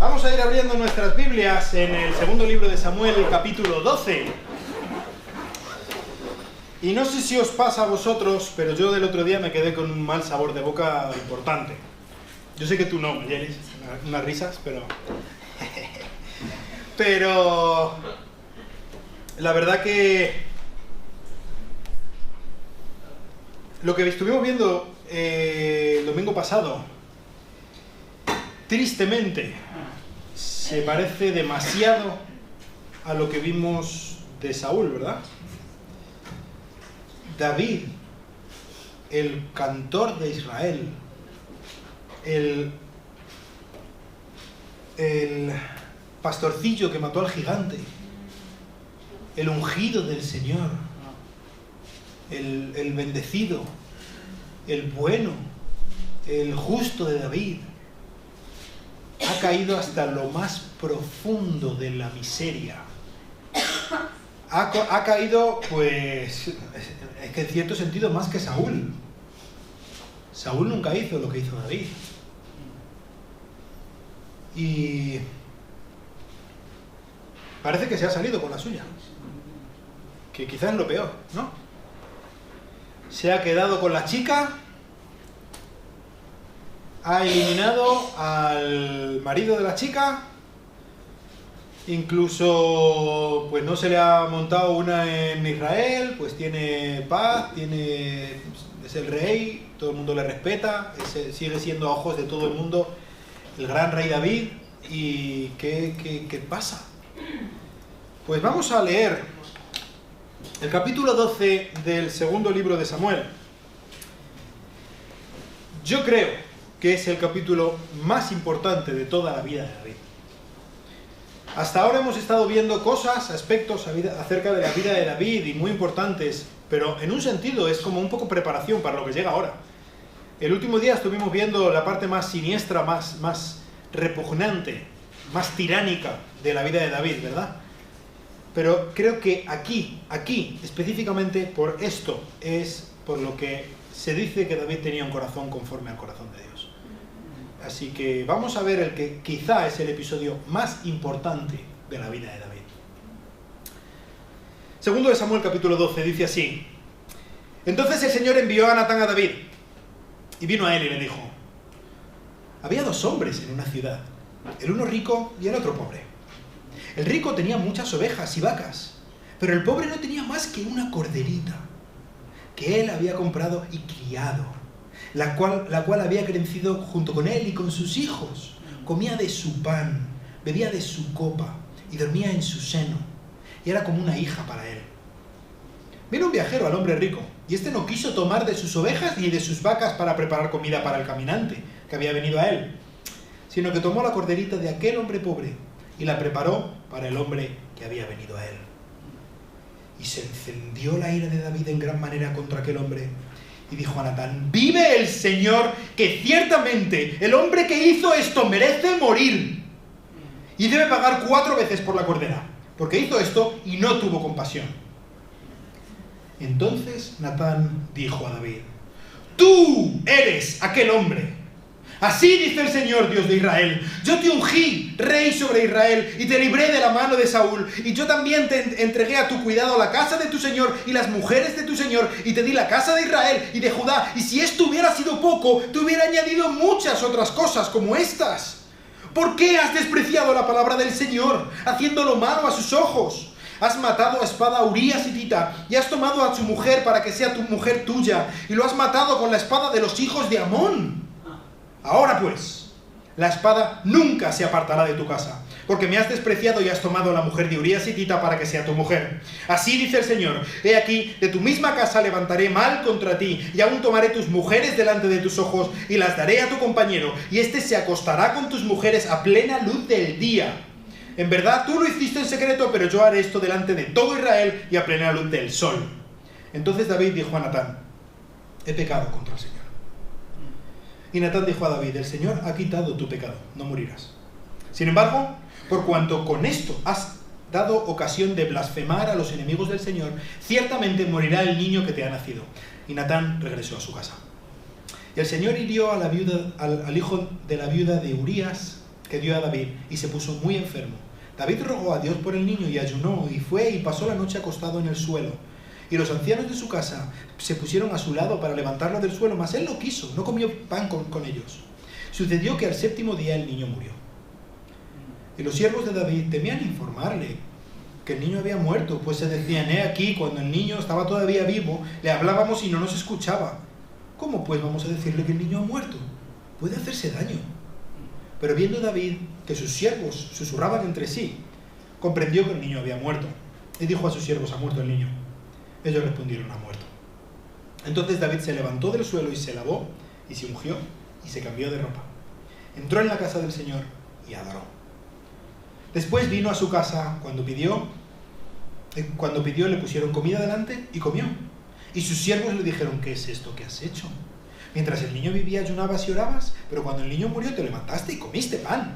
Vamos a ir abriendo nuestras Biblias en el segundo libro de Samuel, capítulo 12. Y no sé si os pasa a vosotros, pero yo del otro día me quedé con un mal sabor de boca importante. Yo sé que tú no, Yelis, unas risas, pero... pero... la verdad que... lo que estuvimos viendo el domingo pasado, tristemente, se parece demasiado a lo que vimos de Saúl, ¿verdad? David, el cantor de Israel, el pastorcillo que mató al gigante, el ungido del Señor, el bendecido, el bueno, el justo de David, ha caído hasta lo más profundo de la miseria. Ha caído, pues, es que en cierto sentido más que Saúl. Saúl nunca hizo lo que hizo David. Y parece que se ha salido con la suya. Que quizás es lo peor, ¿no? Se ha quedado con la chica, ha eliminado al marido de la chica, incluso pues no se le ha montado una en Israel, pues tiene paz, es el rey, todo el mundo le respeta, sigue siendo a ojos de todo el mundo el gran rey David. ¿Y qué pasa? Pues vamos a leer el capítulo 12 del segundo libro de Samuel. Yo creo que es el capítulo más importante de toda la vida de David. Hasta ahora hemos estado viendo cosas, aspectos acerca de la vida de David y muy importantes, pero en un sentido es como un poco preparación para lo que llega ahora. El último día estuvimos viendo la parte más siniestra, más repugnante, más tiránica de la vida de David, ¿verdad? Pero creo que aquí, específicamente por esto, es por lo que se dice que David tenía un corazón conforme al corazón de Dios. Así que vamos a ver el que quizá es el episodio más importante de la vida de David. Segundo de Samuel, capítulo 12, dice así: Entonces el Señor envió a Natán a David, y vino a él y le dijo: había dos hombres en una ciudad, el uno rico y el otro pobre. El rico tenía muchas ovejas y vacas, pero el pobre no tenía más que una corderita, que él había comprado y criado, la cual había crecido junto con él y con sus hijos. Comía de su pan, bebía de su copa y dormía en su seno, y era como una hija para él. Vino un viajero al hombre rico, y este no quiso tomar de sus ovejas ni de sus vacas para preparar comida para el caminante que había venido a él, sino que tomó la corderita de aquel hombre pobre y la preparó para el hombre que había venido a él. Y se encendió la ira de David en gran manera contra aquel hombre, y dijo a Natán: vive el Señor, que ciertamente el hombre que hizo esto merece morir, y debe pagar 4 veces por la cordera, porque hizo esto y no tuvo compasión. Entonces Natán dijo a David: tú eres aquel hombre. Así dice el Señor, Dios de Israel: yo te ungí rey sobre Israel y te libré de la mano de Saúl, y yo también te entregué a tu cuidado la casa de tu Señor y las mujeres de tu Señor, y te di la casa de Israel y de Judá, y si esto hubiera sido poco, te hubiera añadido muchas otras cosas como estas. ¿Por qué has despreciado la palabra del Señor, haciéndolo malo a sus ojos? Has matado a espada a Urías hitita, y has tomado a su mujer para que sea tu mujer tuya, y lo has matado con la espada de los hijos de Amón. Ahora pues, la espada nunca se apartará de tu casa, porque me has despreciado y has tomado a la mujer de Urías hitita para que sea tu mujer. Así dice el Señor: he aquí, de tu misma casa levantaré mal contra ti, y aún tomaré tus mujeres delante de tus ojos, y las daré a tu compañero, y éste se acostará con tus mujeres a plena luz del día. En verdad tú lo hiciste en secreto, pero yo haré esto delante de todo Israel y a plena luz del sol. Entonces David dijo a Natán: he pecado contra el Señor. Y Natán dijo a David: el Señor ha quitado tu pecado, no morirás. Sin embargo, por cuanto con esto has dado ocasión de blasfemar a los enemigos del Señor, ciertamente morirá el niño que te ha nacido. Y Natán regresó a su casa. Y el Señor hirió a la viuda, al hijo de la viuda de Urías, que dio a David y se puso muy enfermo. David rogó a Dios por el niño y ayunó y fue y pasó la noche acostado en el suelo. Y los ancianos de su casa se pusieron a su lado para levantarlo del suelo, mas él no quiso, no comió pan con ellos. Sucedió que al séptimo día el niño murió. Y los siervos de David temían informarle que el niño había muerto, pues se decían, aquí, cuando el niño estaba todavía vivo, le hablábamos y no nos escuchaba. ¿Cómo pues vamos a decirle que el niño ha muerto? Puede hacerse daño. Pero viendo David que sus siervos susurraban entre sí, comprendió que el niño había muerto. Y dijo a sus siervos, ¿ha muerto el niño? Ellos respondieron, ha muerto. Entonces David se levantó del suelo y se lavó, y se ungió, y se cambió de ropa. Entró en la casa del Señor y adoró. Después vino a su casa, cuando pidió le pusieron comida delante y comió. Y sus siervos le dijeron, ¿qué es esto que has hecho? Mientras el niño vivía ayunabas y orabas, pero cuando el niño murió te levantaste y comiste pan.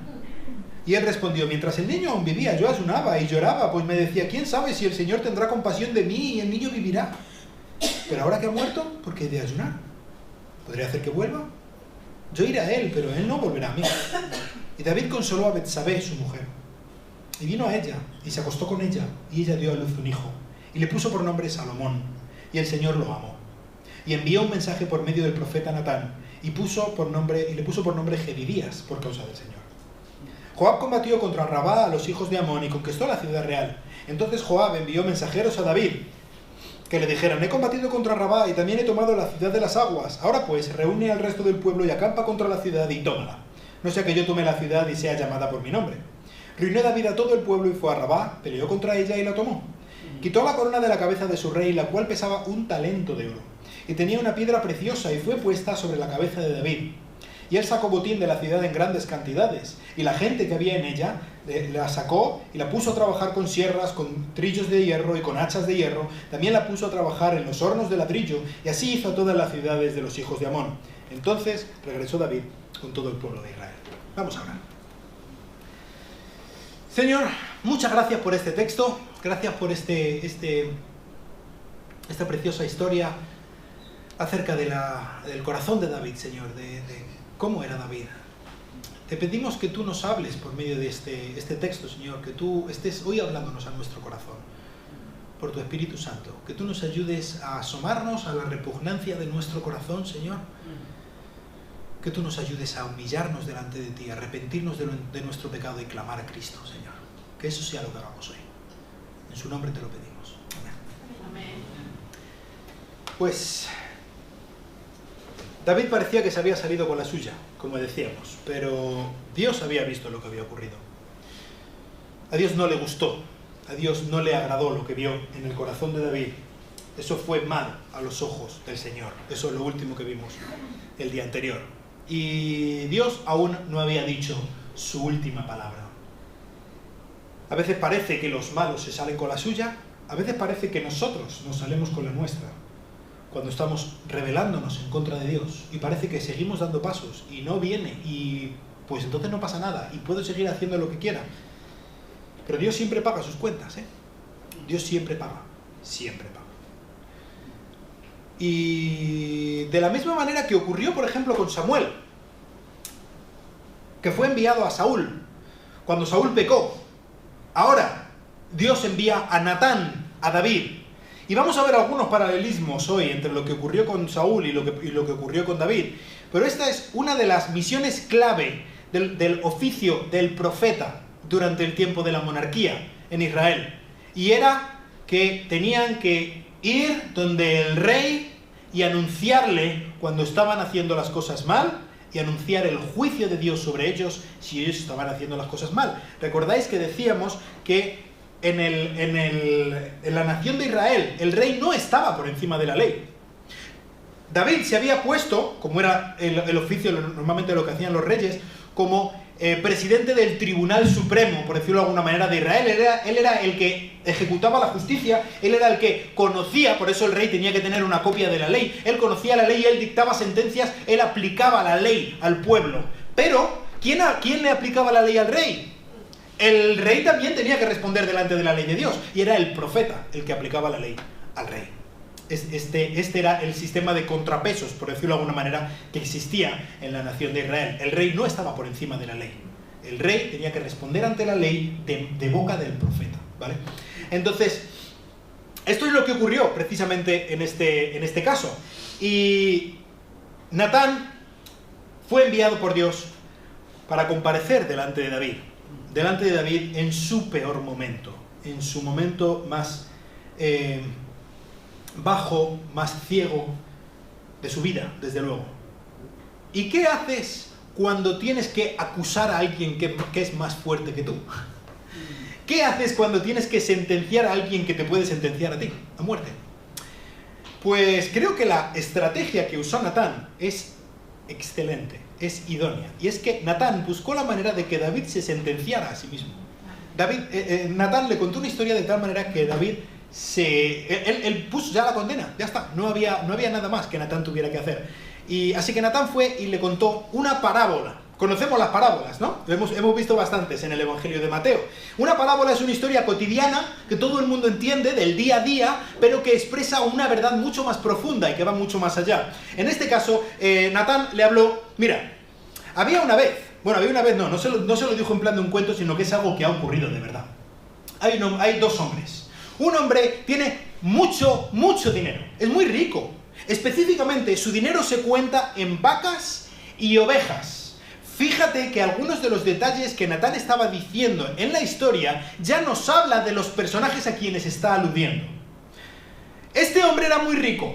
Y él respondió, mientras el niño aún vivía yo ayunaba y lloraba, pues me decía, ¿quién sabe si el Señor tendrá compasión de mí y el niño vivirá? Pero ahora que ha muerto, ¿por qué he de ayunar? ¿Podría hacer que vuelva? Yo iré a él, pero él no volverá a mí. Y David consoló a Betsabé, su mujer. Y vino a ella, y se acostó con ella, y ella dio a luz un hijo, y le puso por nombre Salomón, y el Señor lo amó. Y envió un mensaje por medio del profeta Natán, y le puso por nombre Jedidías, por causa del Señor. Joab combatió contra Rabá a los hijos de Amón, y conquistó la ciudad real. Entonces Joab envió mensajeros a David, que le dijeran, he combatido contra Rabá, y también he tomado la ciudad de las aguas. Ahora pues, reúne al resto del pueblo y acampa contra la ciudad, y tómala. No sea que yo tome la ciudad y sea llamada por mi nombre. Reunió David a todo el pueblo y fue a Rabá, peleó contra ella y la tomó. Quitó la corona de la cabeza de su rey, la cual pesaba 1 talento de oro, y tenía una piedra preciosa, y fue puesta sobre la cabeza de David. Y él sacó botín de la ciudad en grandes cantidades, y la gente que había en ella la sacó y la puso a trabajar con sierras, con trillos de hierro y con hachas de hierro. También la puso a trabajar en los hornos de ladrillo, y así hizo a todas las ciudades de los hijos de Amón. Entonces regresó David con todo el pueblo de Israel. Vamos a orar. Señor, muchas gracias por este texto, gracias por esta preciosa historia acerca del corazón de David, Señor, de cómo era David. Te pedimos que tú nos hables por medio de este texto, Señor, que tú estés hoy hablándonos a nuestro corazón, por tu Espíritu Santo, que tú nos ayudes a asomarnos a la repugnancia de nuestro corazón, Señor, que tú nos ayudes a humillarnos delante de ti, a arrepentirnos de nuestro pecado y clamar a Cristo, Señor. Que eso sea lo que hagamos hoy. En su nombre te lo pedimos. Amén. Pues David parecía que se había salido con la suya, como decíamos, pero Dios había visto lo que había ocurrido. A Dios no le gustó, a Dios no le agradó lo que vio en el corazón de David. Eso fue mal a los ojos del Señor. Eso es lo último que vimos el día anterior. Y Dios aún no había dicho su última palabra. A veces parece que los malos se salen con la suya, a veces parece que nosotros nos salimos con la nuestra, cuando estamos rebelándonos en contra de Dios, y parece que seguimos dando pasos, y no viene, y pues entonces no pasa nada, y puedo seguir haciendo lo que quiera. Pero Dios siempre paga sus cuentas, ¿eh? Dios siempre paga, siempre paga. Y de la misma manera que ocurrió, por ejemplo, con Samuel, que fue enviado a Saúl, cuando Saúl pecó. Ahora, Dios envía a Natán, a David. Y vamos a ver algunos paralelismos hoy entre lo que ocurrió con Saúl y lo que ocurrió con David. Pero esta es una de las misiones clave del oficio del profeta durante el tiempo de la monarquía en Israel. Y era que tenían que ir donde el rey y anunciarle cuando estaban haciendo las cosas mal, y anunciar el juicio de Dios sobre ellos si ellos estaban haciendo las cosas mal. ¿Recordáis que decíamos que en la nación de Israel el rey no estaba por encima de la ley? David se había puesto, como era el oficio, normalmente lo que hacían los reyes, como presidente del Tribunal Supremo, por decirlo de alguna manera, de Israel. Él era el que ejecutaba la justicia, él era el que conocía, por eso el rey tenía que tener una copia de la ley. Él conocía la ley, él dictaba sentencias, él aplicaba la ley al pueblo. Pero, ¿quién le aplicaba la ley al rey? El rey también tenía que responder delante de la ley de Dios, y era el profeta el que aplicaba la ley al rey. Este era el sistema de contrapesos, por decirlo de alguna manera, que existía en la nación de Israel. El rey no estaba por encima de la ley. El rey tenía que responder ante la ley de boca del profeta, ¿vale? Entonces, esto es lo que ocurrió precisamente en este caso. Y Natán fue enviado por Dios para comparecer delante de David en su peor momento, en su momento más bajo, más ciego de su vida, desde luego. ¿Y qué haces cuando tienes que acusar a alguien que es más fuerte que tú? ¿Qué haces cuando tienes que sentenciar a alguien que te puede sentenciar a ti, a muerte? Pues creo que la estrategia que usó Natán es excelente, es idónea. Y es que Natán buscó la manera de que David se sentenciara a sí mismo. Natán le contó una historia de tal manera que David él puso ya la condena, ya está, no había nada más que Natán tuviera que hacer. Y así que Natán fue y le contó una parábola. Conocemos las parábolas, ¿no? Hemos visto bastantes en el Evangelio de Mateo. Una parábola es una historia cotidiana que todo el mundo entiende, del día a día, pero que expresa una verdad mucho más profunda y que va mucho más allá. En este caso, Natán le habló, mira, había una vez no se lo dijo en plan de un cuento, sino que es algo que ha ocurrido de verdad. Hay dos hombres. Un hombre tiene mucho dinero, es muy rico. Específicamente, su dinero se cuenta en vacas y ovejas. Fíjate que algunos de los detalles que Natán estaba diciendo en la historia ya nos habla de los personajes a quienes está aludiendo. Este hombre era muy rico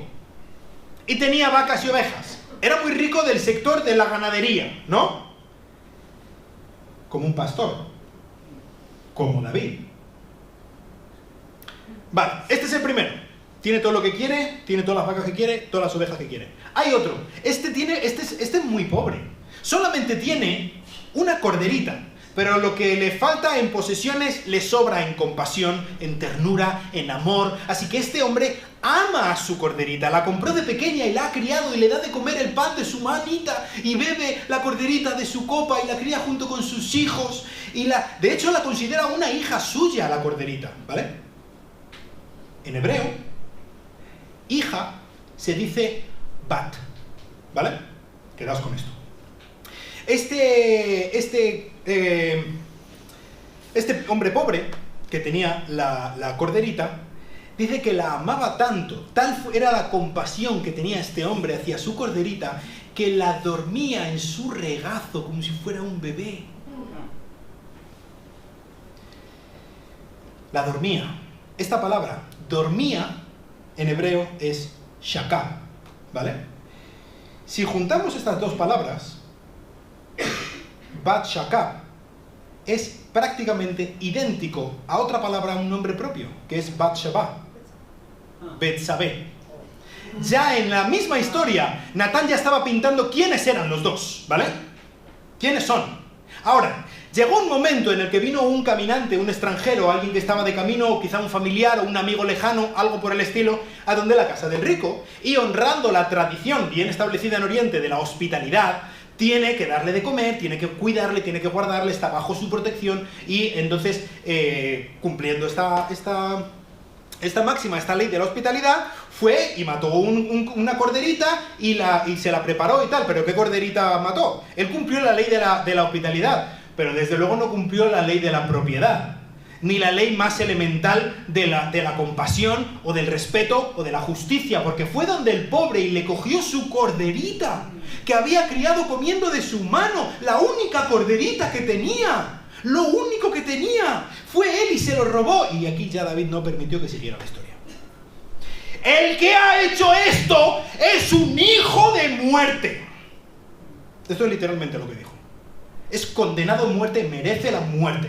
y tenía vacas y ovejas. Era muy rico del sector de la ganadería, ¿no? Como un pastor, como David. Vale, este es el primero. Tiene todo lo que quiere, tiene todas las vacas que quiere, todas las ovejas que quiere. Hay otro. Este es muy pobre. Solamente tiene una corderita, pero lo que le falta en posesiones le sobra en compasión, en ternura, en amor. Así que este hombre ama a su corderita, la compró de pequeña y la ha criado y le da de comer el pan de su manita y bebe la corderita de su copa y la cría junto con sus hijos. De hecho, la considera una hija suya, la corderita, ¿vale? En hebreo, hija se dice bat, ¿vale? Quedaos con esto. Este hombre pobre que tenía la corderita dice que la amaba tanto, tal era la compasión que tenía este hombre hacia su corderita, que la dormía en su regazo como si fuera un bebé. La dormía. Esta palabra, dormía, en hebreo es shakah, ¿vale? Si juntamos estas dos palabras, bat shakah es prácticamente idéntico a otra palabra, un nombre propio, que es bat shabá, Betsabé. Ya en la misma historia, Natán ya estaba pintando quiénes eran los dos, ¿vale? ¿Quiénes son? Ahora, llegó un momento en el que vino un caminante, un extranjero, alguien que estaba de camino, quizá un familiar o un amigo lejano, algo por el estilo, a donde la casa del rico, y honrando la tradición bien establecida en Oriente de la hospitalidad, tiene que darle de comer, tiene que cuidarle, tiene que guardarle, está bajo su protección, y entonces, cumpliendo esta máxima, esta ley de la hospitalidad, fue y mató una corderita y se la preparó y tal. ¿Pero qué corderita mató? Él cumplió la ley de la hospitalidad, pero desde luego no cumplió la ley de la propiedad, ni la ley más elemental de la compasión o del respeto o de la justicia, porque fue donde el pobre y le cogió su corderita, que había criado comiendo de su mano, la única corderita que tenía, lo único que tenía, fue él y se lo robó. Y aquí ya David no permitió que siguiera la historia. El que ha hecho esto es un hijo de muerte. Esto es literalmente lo que dijo. Es condenado a muerte, merece la muerte.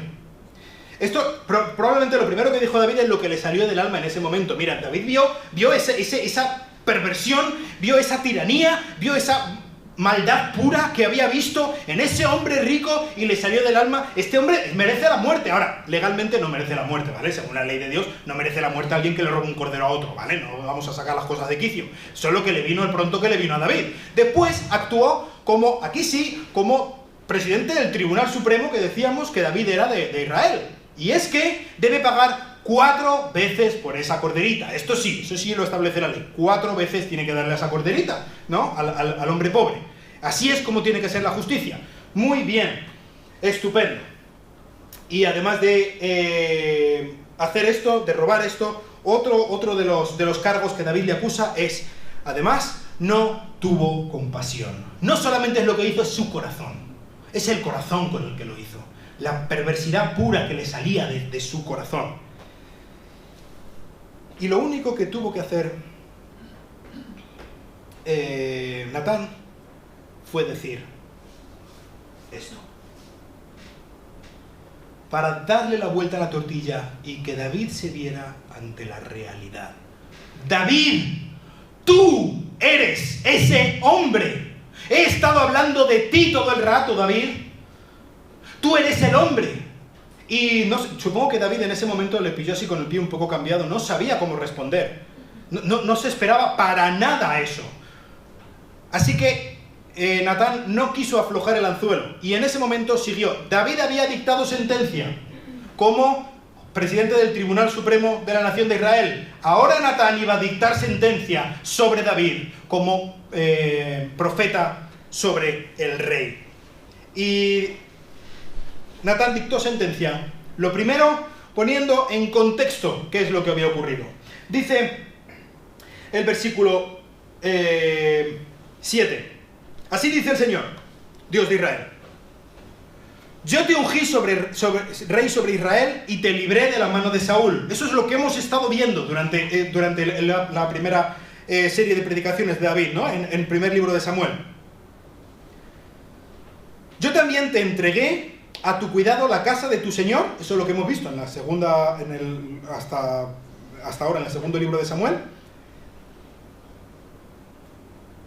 Esto, probablemente lo primero que dijo David es lo que le salió del alma en ese momento. Mira, David vio esa perversión, vio esa tiranía, vio esa maldad pura que había visto en ese hombre rico y le salió del alma. Este hombre merece la muerte. Ahora, legalmente no merece la muerte, ¿vale? Según la ley de Dios, no merece la muerte a alguien que le roba un cordero a otro, ¿vale? No vamos a sacar las cosas de quicio. Solo que le vino el pronto que le vino a David. Después actuó como, aquí sí, como presidente del Tribunal Supremo, que decíamos que David era de Israel. Y es que debe pagar 4 veces por esa corderita. Eso sí lo establece la ley. 4 veces tiene que darle a esa corderita, ¿no? Al hombre pobre. Así es como tiene que ser la justicia. Muy bien. Estupendo. Y además de hacer esto, de robar esto, otro de los cargos que David le acusa es, además, no tuvo compasión. No solamente es lo que hizo, es su corazón. Es el corazón con el que lo hizo. La perversidad pura que le salía de su corazón. Y lo único que tuvo que hacer Natán fue decir esto. Para darle la vuelta a la tortilla y que David se viera ante la realidad. David, tú eres ese hombre. He estado hablando de ti todo el rato, David. Tú eres el hombre. Y no, supongo que David en ese momento le pilló así con el pie un poco cambiado. No sabía cómo responder. No se esperaba para nada eso. Así que Natán no quiso aflojar el anzuelo. Y en ese momento siguió. David había dictado sentencia como presidente del Tribunal Supremo de la Nación de Israel. Ahora Natán iba a dictar sentencia sobre David como profeta sobre el rey. Y Natán dictó sentencia. Lo primero, poniendo en contexto qué es lo que había ocurrido. Dice el versículo 7. Así dice el Señor, Dios de Israel. Yo te ungí rey sobre Israel y te libré de la mano de Saúl. Eso es lo que hemos estado viendo durante la primera serie de predicaciones de David, ¿no? En el primer libro de Samuel. Yo también te entregué a tu cuidado la casa de tu Señor. Eso es lo que hemos visto en la segunda, hasta ahora en el segundo libro de Samuel.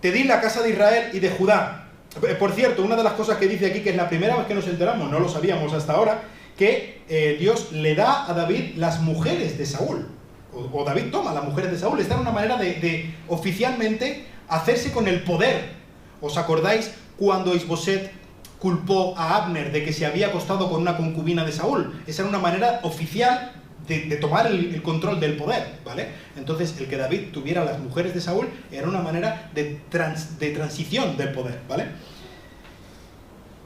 Te di la casa de Israel y de Judá. Por cierto, una de las cosas que dice aquí, que es la primera vez que nos enteramos, no lo sabíamos hasta ahora, que Dios le da a David las mujeres de Saúl. O David toma las mujeres de Saúl. Esta era una manera de oficialmente hacerse con el poder. ¿Os acordáis cuando Isboset culpó a Abner de que se había acostado con una concubina de Saúl? Esa era una manera oficial de tomar el control del poder, ¿vale? Entonces, el que David tuviera las mujeres de Saúl era una manera de transición del poder, ¿vale?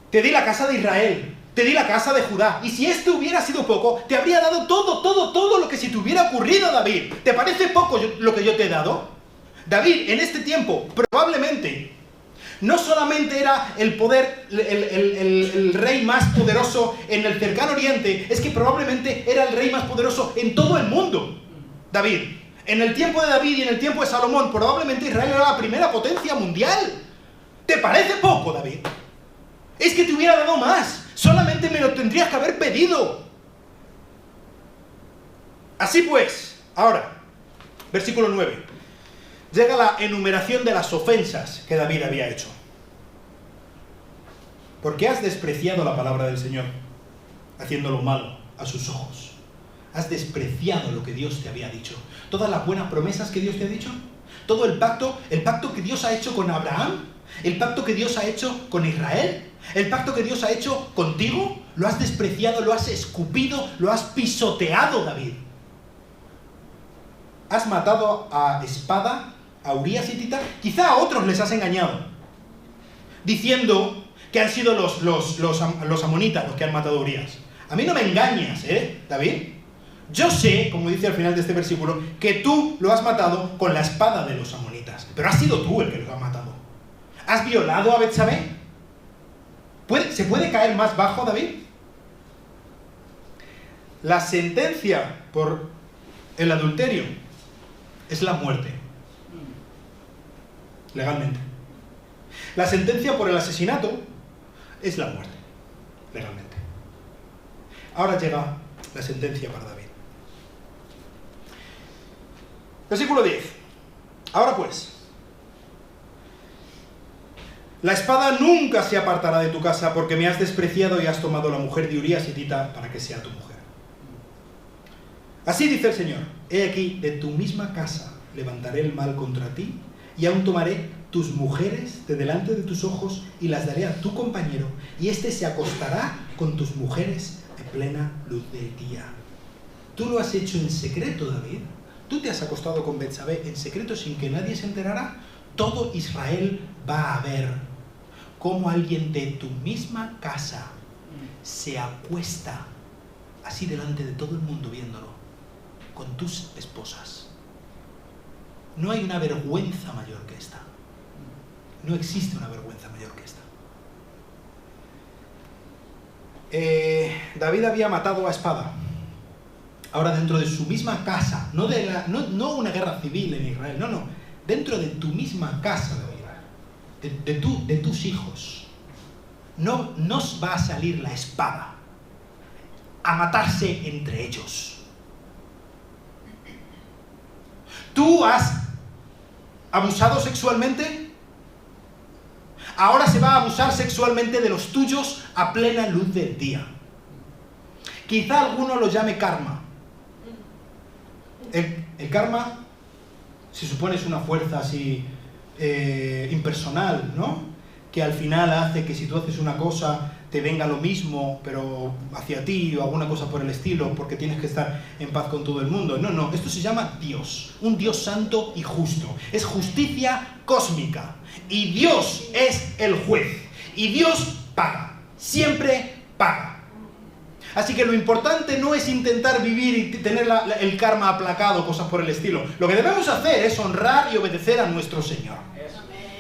Te di la casa de Israel, te di la casa de Judá, y si esto hubiera sido poco, te habría dado todo lo que se te hubiera ocurrido, David. ¿Te parece poco lo que yo te he dado? David, en este tiempo, probablemente, no solamente era el poder, el rey más poderoso en el cercano oriente, es que probablemente era el rey más poderoso en todo el mundo, David. En el tiempo de David y en el tiempo de Salomón, probablemente Israel era la primera potencia mundial. ¿Te parece poco, David? Es que te hubiera dado más. Solamente me lo tendrías que haber pedido. Así pues, ahora, versículo 9. Llega la enumeración de las ofensas que David había hecho. Porque has despreciado la palabra del Señor, haciendo lo malo a sus ojos. Has despreciado lo que Dios te había dicho. Todas las buenas promesas que Dios te ha dicho. Todo el pacto que Dios ha hecho con Abraham. El pacto que Dios ha hecho con Israel. El pacto que Dios ha hecho contigo. Lo has despreciado, lo has escupido, lo has pisoteado, David. Has matado a espada a Urías hitita. Quizá a otros les has engañado, diciendo que han sido los amonitas los que han matado a Urías. A mí no me engañas, David. Yo sé, como dice al final de este versículo, que tú lo has matado con la espada de los amonitas. Pero has sido tú el que lo ha matado. ¿Has violado a Betsabé? ¿Se puede caer más bajo, David? La sentencia por el adulterio es la muerte. Legalmente. La sentencia por el asesinato es la muerte. Legalmente. Ahora llega la sentencia para David. Versículo 10. Ahora pues, la espada nunca se apartará de tu casa, porque me has despreciado y has tomado la mujer de Urías hitita para que sea tu mujer. Así dice el Señor: he aquí, de tu misma casa levantaré el mal contra ti, y aún tomaré tus mujeres de delante de tus ojos y las daré a tu compañero, y éste se acostará con tus mujeres de plena luz del día. Tú lo has hecho en secreto, David. Tú te has acostado con Betsabé en secreto sin que nadie se enterara. Todo Israel va a ver cómo alguien de tu misma casa se acuesta así delante de todo el mundo viéndolo, con tus esposas. No hay una vergüenza mayor que esta. No existe una vergüenza mayor que esta. David había matado a espada. Ahora dentro de su misma casa, no una guerra civil en Israel, no, dentro de tu misma casa, David, de tus hijos, no nos va a salir la espada a matarse entre ellos. ¿Tú has abusado sexualmente? Ahora se va a abusar sexualmente de los tuyos a plena luz del día. Quizá alguno lo llame karma. El karma se supone es una fuerza así impersonal, ¿no? Que al final hace que si tú haces una cosa te venga lo mismo, pero hacia ti o alguna cosa por el estilo, porque tienes que estar en paz con todo el mundo. No, esto se llama Dios, un Dios santo y justo. Es justicia cósmica. Y Dios es el juez. Y Dios paga. Siempre paga. Así que lo importante no es intentar vivir y tener el karma aplacado, cosas por el estilo. Lo que debemos hacer es honrar y obedecer a nuestro Señor.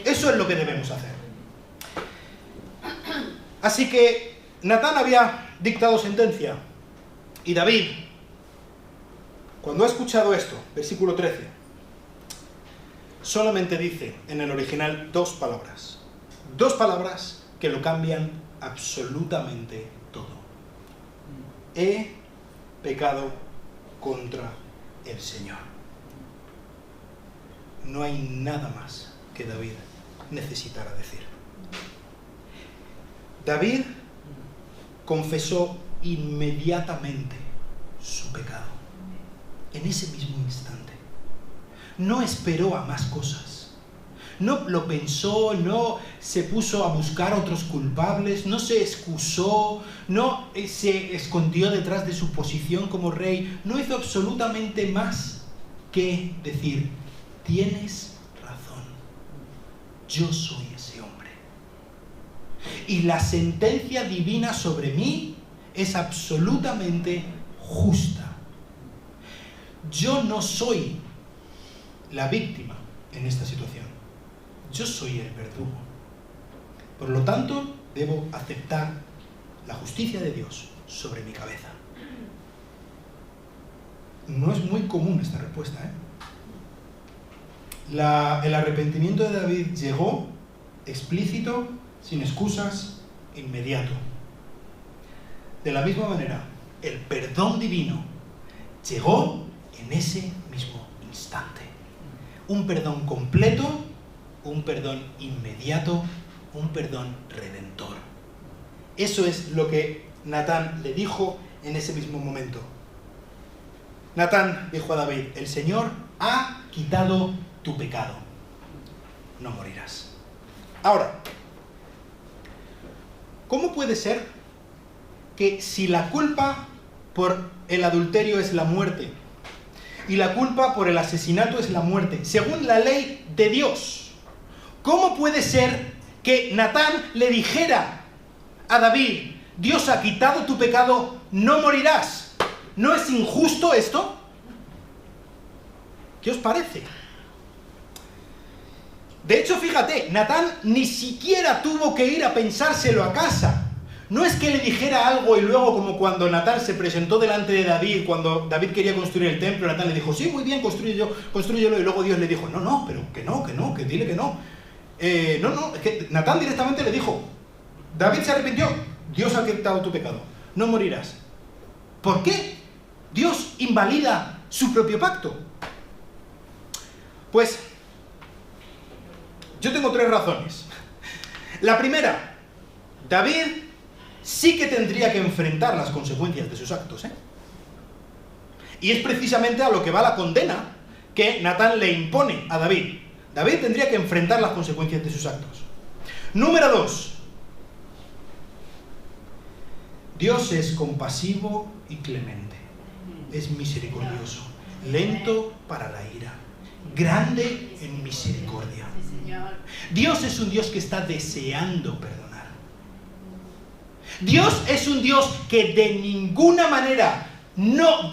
Eso es lo que debemos hacer. Así que Natán había dictado sentencia. Y David, cuando ha escuchado esto, versículo 13, solamente dice en el original dos palabras. Dos palabras que lo cambian absolutamente todo. He pecado contra el Señor. No hay nada más que David necesitara decir. David confesó inmediatamente su pecado, en ese mismo instante. No esperó a más cosas. No lo pensó, no se puso a buscar otros culpables, no se excusó, no se escondió detrás de su posición como rey. No hizo absolutamente más que decir: tienes razón, yo soy ese hombre. Y la sentencia divina sobre mí es absolutamente justa. Yo no soy la víctima en esta situación. Yo soy el verdugo. Por lo tanto, debo aceptar la justicia de Dios sobre mi cabeza. No es muy común esta respuesta, El arrepentimiento de David llegó explícito, sin excusas, inmediato. De la misma manera, el perdón divino llegó en ese mismo instante. Un perdón completo, un perdón inmediato, un perdón redentor. Eso es lo que Natán le dijo en ese mismo momento. Natán dijo a David: el Señor ha quitado tu pecado, no morirás. Ahora, ¿cómo puede ser que si la culpa por el adulterio es la muerte y la culpa por el asesinato es la muerte, según la ley de Dios, cómo puede ser que Natán le dijera a David: Dios ha quitado tu pecado, no morirás? ¿No es injusto esto? ¿Qué os parece? De hecho, fíjate, Natán ni siquiera tuvo que ir a pensárselo a casa. No es que le dijera algo y luego, como cuando Natán se presentó delante de David, cuando David quería construir el templo, Natán le dijo: sí, muy bien, construyelo, y luego Dios le dijo: no, pero que dile que no. Es que Natán directamente le dijo: David se arrepintió, Dios ha quitado tu pecado, no morirás. ¿Por qué Dios invalida su propio pacto? Pues yo tengo tres razones. La primera, David sí que tendría que enfrentar las consecuencias de sus actos, Y es precisamente a lo que va la condena que Natán le impone a David. David tendría que enfrentar las consecuencias de sus actos. Número 2. Dios es compasivo y clemente. Es misericordioso, lento para la ira, grande en misericordia. Dios es un Dios que está deseando perdonar. Dios es un Dios que de ninguna manera,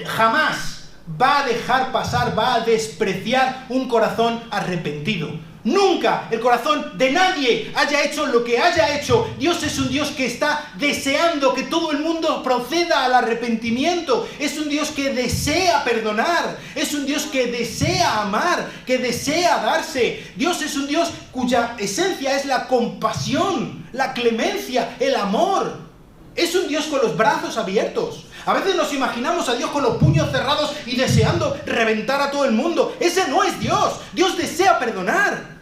jamás va a dejar pasar, va a despreciar un corazón arrepentido. Nunca el corazón de nadie haya hecho lo que haya hecho. Dios es un Dios que está deseando que todo el mundo proceda al arrepentimiento. Es un Dios que desea perdonar. Es un Dios que desea amar, que desea darse. Dios es un Dios cuya esencia es la compasión, la clemencia, el amor. Es un Dios con los brazos abiertos. A veces nos imaginamos a Dios con los puños cerrados y deseando reventar a todo el mundo. Ese no es Dios. Dios desea perdonar.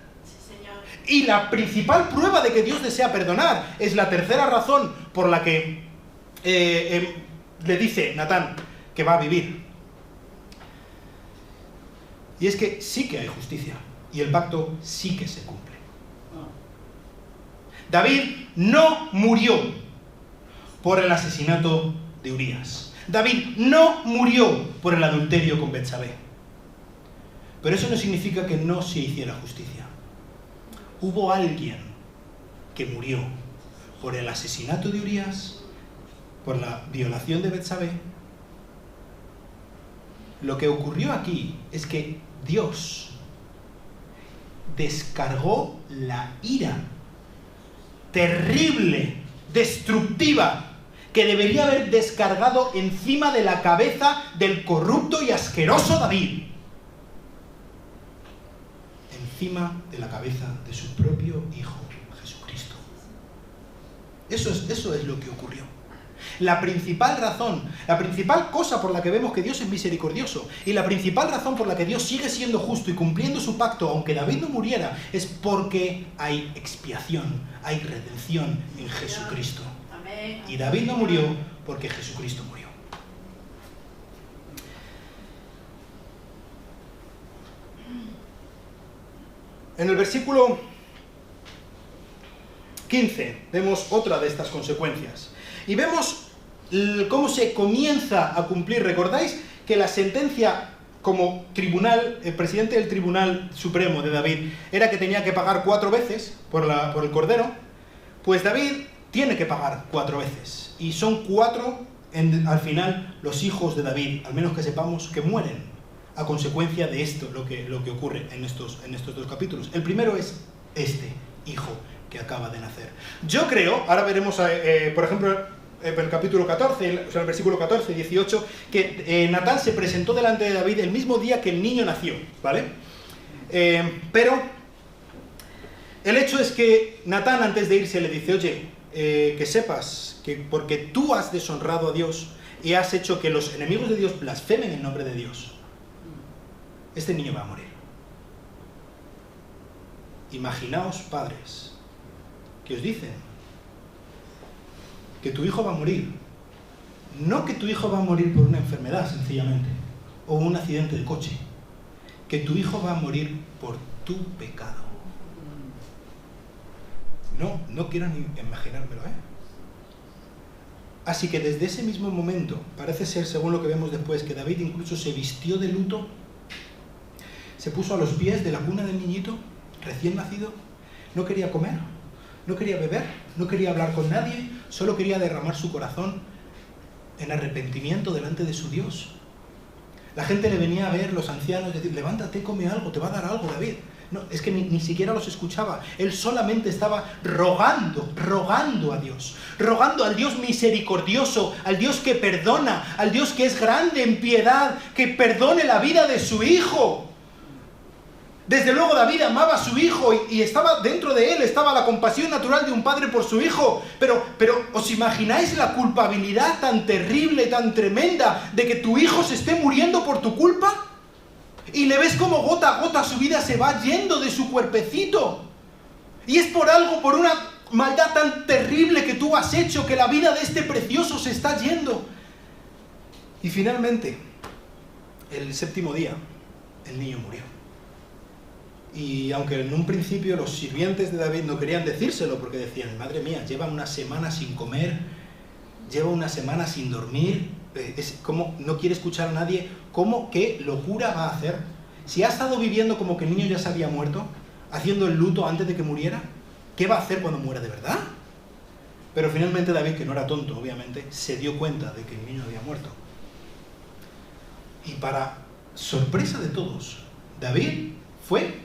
Y la principal prueba de que Dios desea perdonar es la tercera razón por la que le dice Natán que va a vivir. Y es que sí que hay justicia y el pacto sí que se cumple. David no murió por el asesinato de Urías. David no murió por el adulterio con Betsabé. Pero eso no significa que no se hiciera justicia. Hubo alguien que murió por el asesinato de Urías, por la violación de Betsabé. Lo que ocurrió aquí es que Dios descargó la ira terrible, destructiva, que debería haber descargado encima de la cabeza del corrupto y asqueroso David. Encima de la cabeza de su propio Hijo, Jesucristo. Eso es lo que ocurrió. La principal razón, la principal cosa por la que vemos que Dios es misericordioso y la principal razón por la que Dios sigue siendo justo y cumpliendo su pacto, aunque David no muriera, es porque hay expiación, hay redención en Jesucristo. Y David no murió porque Jesucristo murió. En el versículo 15 vemos otra de estas consecuencias. Y vemos cómo se comienza a cumplir. ¿Recordáis que la sentencia como tribunal, el presidente del Tribunal Supremo de David, era que tenía que pagar 4 veces por el cordero? Pues David tiene que pagar 4 veces. Y son 4, al final, los hijos de David, al menos que sepamos, que mueren a consecuencia de esto, lo que ocurre en estos 2 capítulos. El primero es este hijo que acaba de nacer. Yo creo, ahora veremos, por ejemplo, en el capítulo 14, o sea, el versículo 14 y 18, que Natán se presentó delante de David el mismo día que el niño nació, ¿vale? Pero el hecho es que Natán, antes de irse, le dice: oye, que sepas que porque tú has deshonrado a Dios y has hecho que los enemigos de Dios blasfemen el nombre de Dios, este niño va a morir. Imaginaos, padres, que os dicen que tu hijo va a morir. No que tu hijo va a morir por una enfermedad, sencillamente, o un accidente de coche. Que tu hijo va a morir por tu pecado. No quiero ni imaginármelo, ¿eh? Así que desde ese mismo momento, parece ser, según lo que vemos después, que David incluso se vistió de luto, se puso a los pies de la cuna del niñito, recién nacido, no quería comer, no quería beber, no quería hablar con nadie, solo quería derramar su corazón en arrepentimiento delante de su Dios. La gente le venía a ver, los ancianos, decir: levántate, come algo, te va a dar algo, David. No, es que ni siquiera los escuchaba. Él solamente estaba rogando a Dios, rogando al Dios misericordioso, al Dios que perdona, al Dios que es grande en piedad, que perdone la vida de su hijo. Desde luego David amaba a su hijo y estaba dentro de él, estaba la compasión natural de un padre por su hijo. Pero ¿os imagináis la culpabilidad tan terrible, tan tremenda de que tu hijo se esté muriendo por tu culpa? Y le ves como gota a gota su vida se va yendo de su cuerpecito. Y es por algo, por una maldad tan terrible que tú has hecho, que la vida de este precioso se está yendo. Y finalmente, el 7º día, el niño murió. Y aunque en un principio los sirvientes de David no querían decírselo, porque decían: madre mía, lleva una semana sin comer, lleva una semana sin dormir, ¿cómo no quiere escuchar a nadie? ¿Cómo? ¿Qué locura va a hacer? Si ha estado viviendo como que el niño ya se había muerto, haciendo el luto antes de que muriera, ¿qué va a hacer cuando muera de verdad? Pero finalmente David, que no era tonto, obviamente, se dio cuenta de que el niño había muerto. Y para sorpresa de todos, David fue,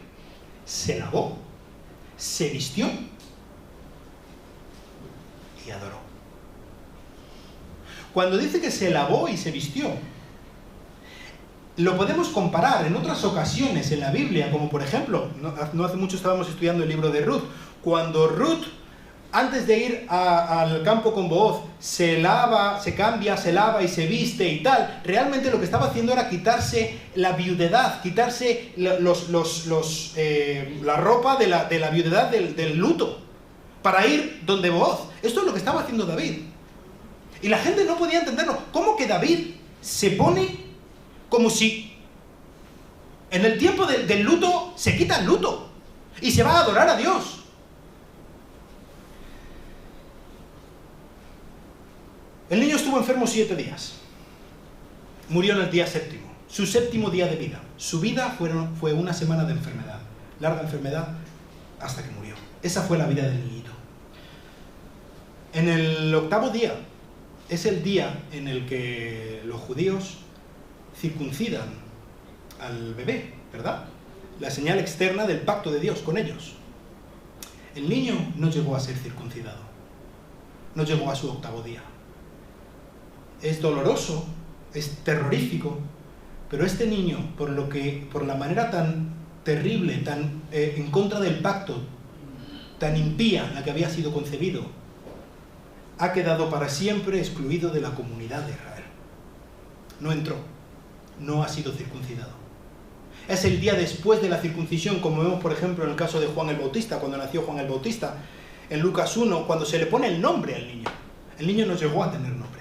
se lavó, se vistió y adoró. Cuando dice que se lavó y se vistió, lo podemos comparar en otras ocasiones en la Biblia, como por ejemplo, no hace mucho estábamos estudiando el libro de Ruth, cuando Ruth, antes de ir al campo con Booz, se lava, se cambia, se lava y se viste y tal, realmente lo que estaba haciendo era quitarse la viudedad, quitarse la ropa de la viudedad del luto, para ir donde Booz. Esto es lo que estaba haciendo David. Y la gente no podía entenderlo. ¿Cómo que David se pone como si en el tiempo del luto se quita el luto y se va a adorar a Dios? El niño estuvo enfermo 7 días. Murió en el día 7º, su 7º día de vida. Su vida fue una semana de enfermedad, larga enfermedad, hasta que murió. Esa fue la vida del niñito. En el 8º día, es el día en el que los judíos circuncidan al bebé, ¿verdad? La señal externa del pacto de Dios con ellos. El niño no llegó a ser circuncidado. No llegó a su 8º día. Es doloroso, es terrorífico, pero este niño, por la manera tan terrible, tan en contra del pacto, tan impía en la que había sido concebido, ha quedado para siempre excluido de la comunidad de Israel. No entró, no ha sido circuncidado. Es el día después de la circuncisión, como vemos por ejemplo en el caso de Juan el Bautista, cuando nació Juan el Bautista, en Lucas 1, cuando se le pone el nombre al niño. El niño no llegó a tener nombre.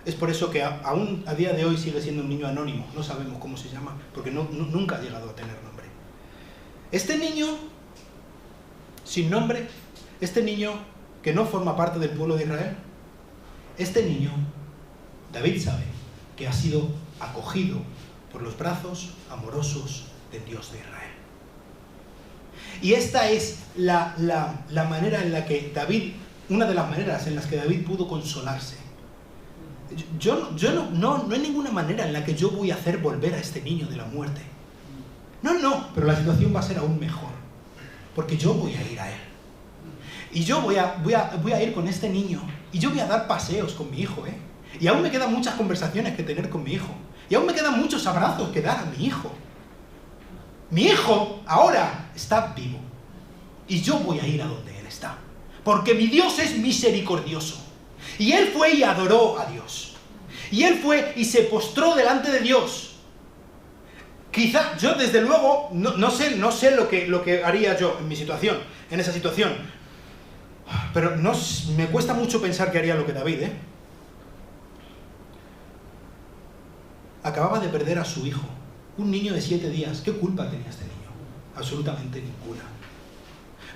Es por eso que aún a día de hoy sigue siendo un niño anónimo, no sabemos cómo se llama, porque nunca ha llegado a tener nombre. Este niño, sin nombre, este niño que no forma parte del pueblo de Israel, este niño, David sabe que ha sido acogido por los brazos amorosos del Dios de Israel. Y esta es la manera en la que David, una de las maneras en las que David pudo consolarse. No hay ninguna manera en la que yo voy a hacer volver a este niño de la muerte. No, pero la situación va a ser aún mejor, porque yo voy a ir a él. Y yo voy a ir con este niño, y yo voy a dar paseos con mi hijo, Y aún me quedan muchas conversaciones que tener con mi hijo. Y aún me quedan muchos abrazos que dar a mi hijo. Mi hijo ahora está vivo. Y yo voy a ir a donde él está. Porque mi Dios es misericordioso. Y él fue y adoró a Dios. Y él fue y se postró delante de Dios. Quizá, yo desde luego, no sé lo que haría yo en mi situación, en esa situación. Pero me cuesta mucho pensar que haría lo que David, Acababa de perder a su hijo, un niño de 7 días. ¿Qué culpa tenía este niño? Absolutamente ninguna.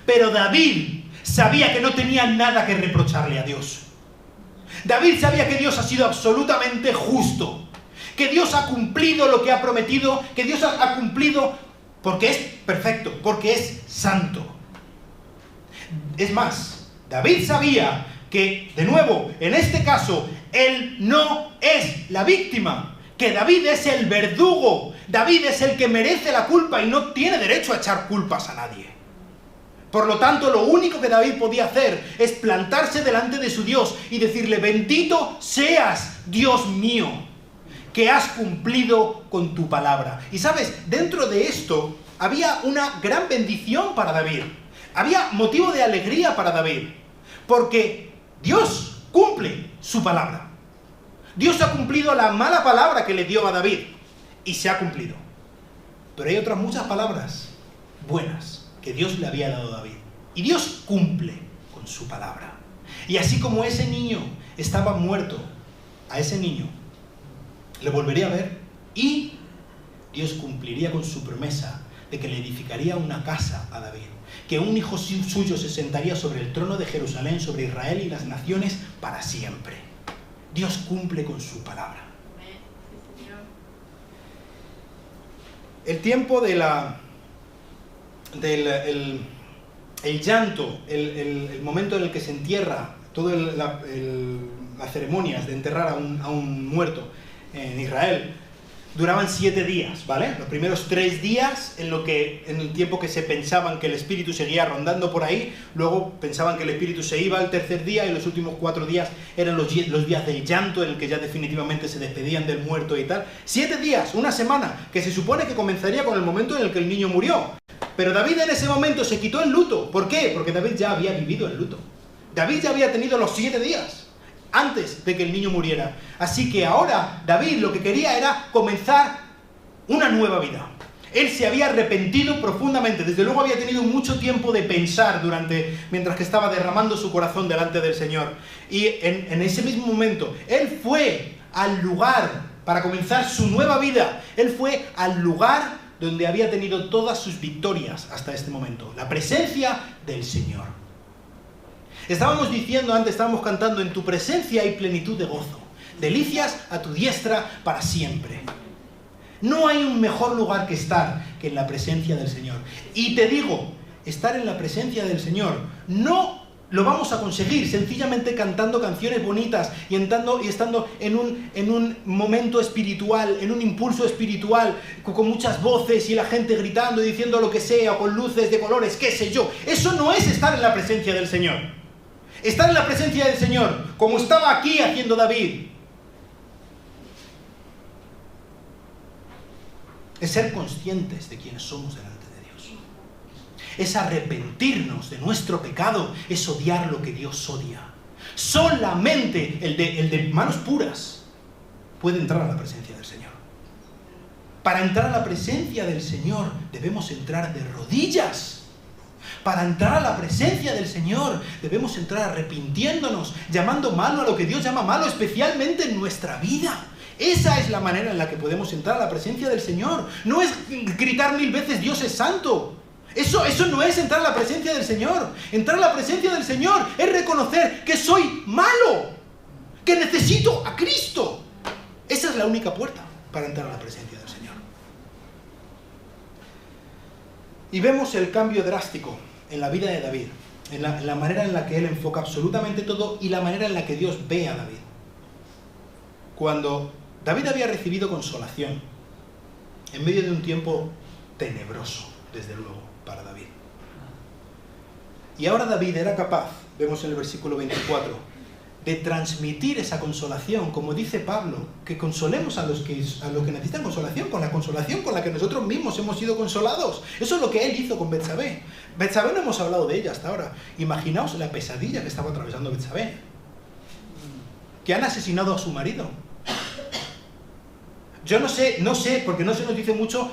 Pero David sabía que no tenía nada que reprocharle a Dios. David sabía que Dios ha sido absolutamente justo, que Dios ha cumplido lo que ha prometido, que Dios ha cumplido porque es perfecto, porque es santo. Es más, David sabía que, de nuevo, en este caso, él no es la víctima, que David es el verdugo, David es el que merece la culpa y no tiene derecho a echar culpas a nadie. Por lo tanto, lo único que David podía hacer es plantarse delante de su Dios y decirle: bendito seas, Dios mío, que has cumplido con tu palabra. Y sabes, dentro de esto había una gran bendición para David. Había motivo de alegría para David, porque Dios cumple su palabra. Dios ha cumplido la mala palabra que le dio a David, y se ha cumplido. Pero hay otras muchas palabras buenas que Dios le había dado a David. Y Dios cumple con su palabra. Y así como ese niño estaba muerto, a ese niño le volvería a ver, y Dios cumpliría con su promesa de que le edificaría una casa a David, que un hijo suyo se sentaría sobre el trono de Jerusalén, sobre Israel y las naciones para siempre. Dios cumple con su palabra. El tiempo del llanto, el momento en el que se entierra las ceremonias de enterrar a un muerto en Israel duraban 7 días, ¿vale? Los primeros 3 días en el tiempo que se pensaban que el espíritu seguía rondando por ahí, luego pensaban que el espíritu se iba al tercer día, y los últimos 4 días eran los días del llanto, en el que ya definitivamente se despedían del muerto y tal. 7 días, una semana, que se supone que comenzaría con el momento en el que el niño murió. Pero David en ese momento se quitó el luto. ¿Por qué? Porque David ya había vivido el luto. David ya había tenido los 7 días antes de que el niño muriera. Así que ahora David lo que quería era comenzar una nueva vida. Él se había arrepentido profundamente. Desde luego había tenido mucho tiempo de pensar mientras que estaba derramando su corazón delante del Señor. Y en ese mismo momento, él fue al lugar para comenzar su nueva vida. Él fue al lugar donde había tenido todas sus victorias hasta este momento. La presencia del Señor. Estábamos cantando: en tu presencia hay plenitud de gozo, delicias a tu diestra para siempre. No hay un mejor lugar que estar que en la presencia del Señor. Y te digo, estar en la presencia del Señor no lo vamos a conseguir sencillamente cantando canciones bonitas y estando en un momento espiritual, en un impulso espiritual, con muchas voces y la gente gritando y diciendo lo que sea, o con luces de colores, qué sé yo. Eso no es estar en la presencia del Señor. Estar en la presencia del Señor, como estaba aquí haciendo David, es ser conscientes de quiénes somos delante de Dios. Es arrepentirnos de nuestro pecado, es odiar lo que Dios odia. Solamente el de manos puras puede entrar a la presencia del Señor. Para entrar a la presencia del Señor debemos entrar de rodillas. Para entrar a la presencia del Señor debemos entrar arrepintiéndonos, llamando malo a lo que Dios llama malo, especialmente en nuestra vida. Esa es la manera en la que podemos entrar a la presencia del Señor. No es gritar 1000 veces Dios es santo. Eso no es entrar a la presencia del Señor. Entrar a la presencia del Señor es reconocer que soy malo, que necesito a Cristo. Esa es la única puerta para entrar a la presencia del Señor. Y vemos el cambio drástico en la vida de David, en la manera en la que él enfoca absolutamente todo y la manera en la que Dios ve a David. Cuando David había recibido consolación en medio de un tiempo tenebroso, desde luego, para David. Y ahora David era capaz, vemos en el versículo 24, de transmitir esa consolación, como dice Pablo, que consolemos a los que necesitan consolación, con la consolación con la que nosotros mismos hemos sido consolados. Eso es lo que él hizo con Betsabé. Betsabé no hemos hablado de ella hasta ahora. Imaginaos la pesadilla que estaba atravesando Betsabé. Que han asesinado a su marido. Yo no sé, porque no se nos dice mucho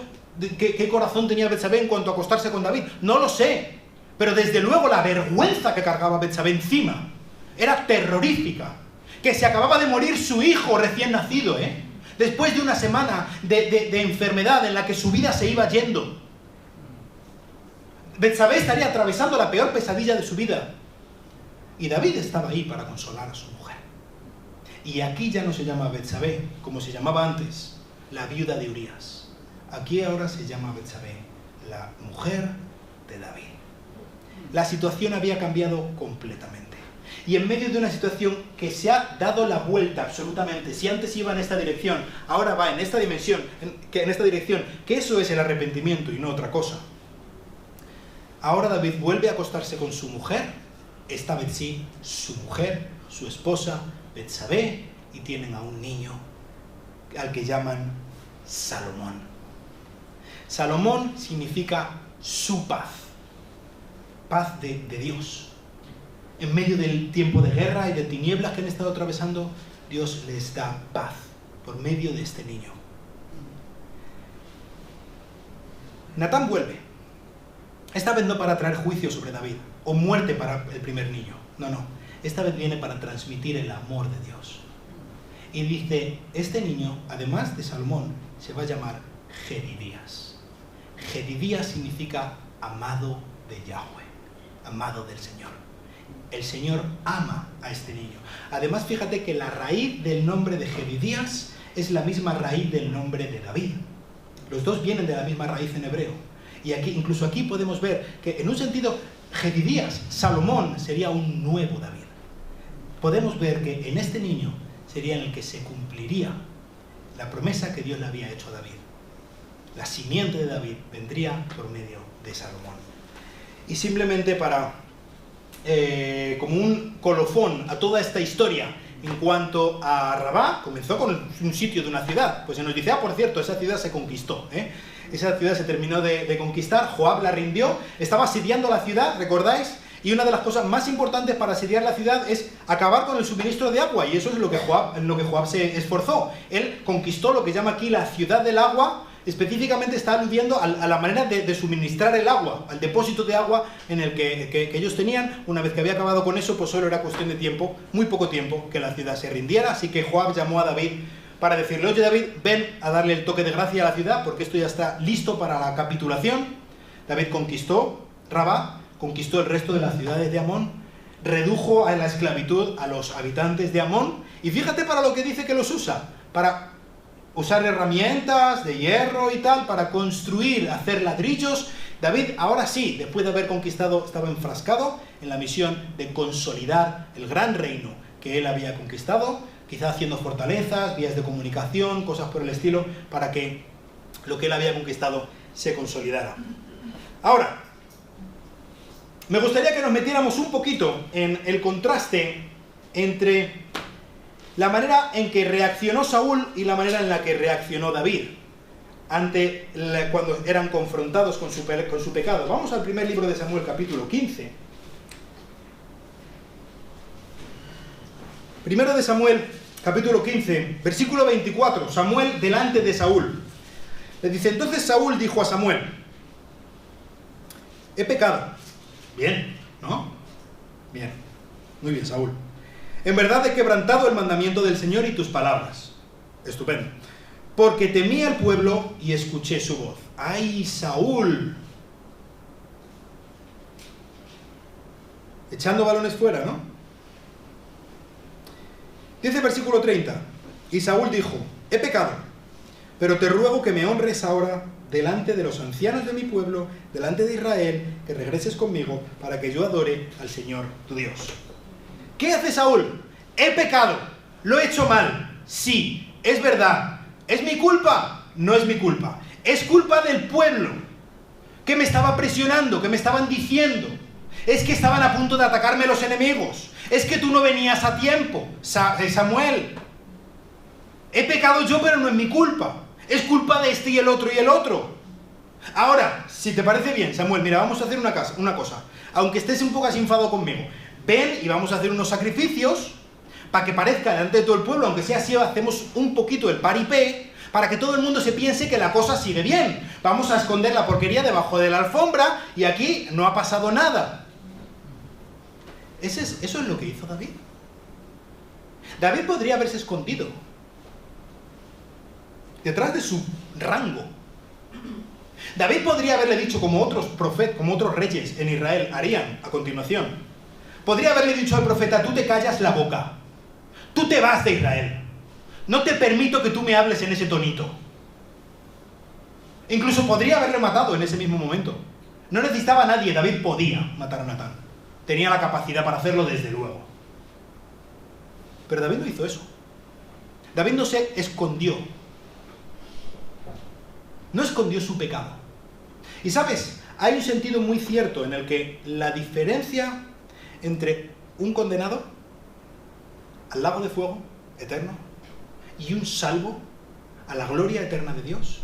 qué corazón tenía Betsabé en cuanto a acostarse con David. No lo sé. Pero desde luego la vergüenza que cargaba Betsabé encima era terrorífica. Que se acababa de morir su hijo recién nacido, después de una semana de enfermedad en la que su vida se iba yendo. Betsabé estaría atravesando la peor pesadilla de su vida. Y David estaba ahí para consolar a su mujer. Y aquí ya no se llama Betsabé, como se llamaba antes, la viuda de Urías. Aquí ahora se llama Betsabé, la mujer de David. La situación había cambiado completamente. Y en medio de una situación que se ha dado la vuelta absolutamente, si antes iba en esta dirección, ahora va en esta dimensión, en esta dirección, que eso es el arrepentimiento y no otra cosa. Ahora David vuelve a acostarse con su mujer, esta vez sí, su mujer, su esposa, Betsabé, y tienen a un niño al que llaman Salomón. Salomón significa su paz, paz de Dios. En medio del tiempo de guerra y de tinieblas que han estado atravesando, Dios les da paz por medio de este niño. Natán vuelve. Esta vez no para traer juicio sobre David o muerte para el primer niño. No. Esta vez viene para transmitir el amor de Dios. Y dice, este niño, además de Salomón, se va a llamar Jedidías. Jedidías significa amado de Yahweh, amado del Señor. El Señor ama a este niño. Además, fíjate que la raíz del nombre de Jedidías es la misma raíz del nombre de David. Los dos vienen de la misma raíz en hebreo. Y incluso aquí podemos ver que en un sentido, Jedidías, Salomón, sería un nuevo David. podemos ver que en este niño sería en el que se cumpliría la promesa que Dios le había hecho a David. La simiente de David vendría por medio de Salomón. Y simplemente para, como un colofón a toda esta historia, en cuanto a Rabá, comenzó con un sitio de una ciudad. Pues se nos dice, por cierto, esa ciudad se conquistó, Esa ciudad se terminó de conquistar, Joab la rindió, estaba asediando la ciudad, ¿recordáis? Y una de las cosas más importantes para asediar la ciudad es acabar con el suministro de agua, y eso es en lo que Joab se esforzó. Él conquistó lo que llama aquí la ciudad del agua. Específicamente está aludiendo a la manera de suministrar el agua, al depósito de agua en el que ellos tenían. Una vez que había acabado con eso, pues solo era cuestión de tiempo, muy poco tiempo, que la ciudad se rindiera. Así que Joab llamó a David para decirle, oye David, ven a darle el toque de gracia a la ciudad, porque esto ya está listo para la capitulación. David conquistó Rabá, conquistó el resto de las ciudades de Amón, redujo a la esclavitud a los habitantes de Amón, y fíjate para lo que dice que los usa, para usar herramientas de hierro y tal, para construir, hacer ladrillos. David, ahora sí, después de haber conquistado, estaba enfrascado en la misión de consolidar el gran reino que él había conquistado, quizá haciendo fortalezas, vías de comunicación, cosas por el estilo, para que lo que él había conquistado se consolidara. Ahora, me gustaría que nos metiéramos un poquito en el contraste entre la manera en que reaccionó Saúl y la manera en la que reaccionó David cuando eran confrontados con su pecado. Vamos al primer libro de Samuel, capítulo 15. Primero de Samuel, capítulo 15, versículo 24. Samuel delante de Saúl. Le dice, entonces Saúl dijo a Samuel, he pecado. Bien, ¿no? Bien, muy bien, Saúl. En verdad he quebrantado el mandamiento del Señor y tus palabras. Estupendo. Porque temí al pueblo y escuché su voz. ¡Ay, Saúl! Echando balones fuera, ¿no? Dice el versículo 30. Y Saúl dijo, he pecado, pero te ruego que me honres ahora delante de los ancianos de mi pueblo, delante de Israel, que regreses conmigo para que yo adore al Señor tu Dios. ¿Qué hace Saúl? He pecado, lo he hecho mal, sí, es verdad. ¿Es mi culpa? No es mi culpa. Es culpa del pueblo, que me estaba presionando, que me estaban diciendo. Es que estaban a punto de atacarme los enemigos. Es que tú no venías a tiempo, Samuel. He pecado yo, pero no es mi culpa. Es culpa de este y el otro y el otro. Ahora, si te parece bien, Samuel, mira, vamos a hacer una cosa. Aunque estés un poco así enfadado conmigo, ven y vamos a hacer unos sacrificios para que parezca delante de todo el pueblo, aunque sea así, hacemos un poquito el paripé, para que todo el mundo se piense que la cosa sigue bien. Vamos a esconder la porquería debajo de la alfombra y aquí no ha pasado nada. Eso es lo que hizo David. David podría haberse escondido detrás de su rango. David podría haberle dicho, como otros profetas, como otros reyes en Israel harían a continuación, podría haberle dicho al profeta, tú te callas la boca, tú te vas de Israel, no te permito que tú me hables en ese tonito. Incluso podría haberle matado en ese mismo momento. No necesitaba a nadie, David podía matar a Natán. Tenía la capacidad para hacerlo, desde luego. Pero David no hizo eso. David no se escondió. No escondió su pecado. Y sabes, hay un sentido muy cierto en el que la diferencia entre un condenado al lago de fuego eterno y un salvo a la gloria eterna de Dios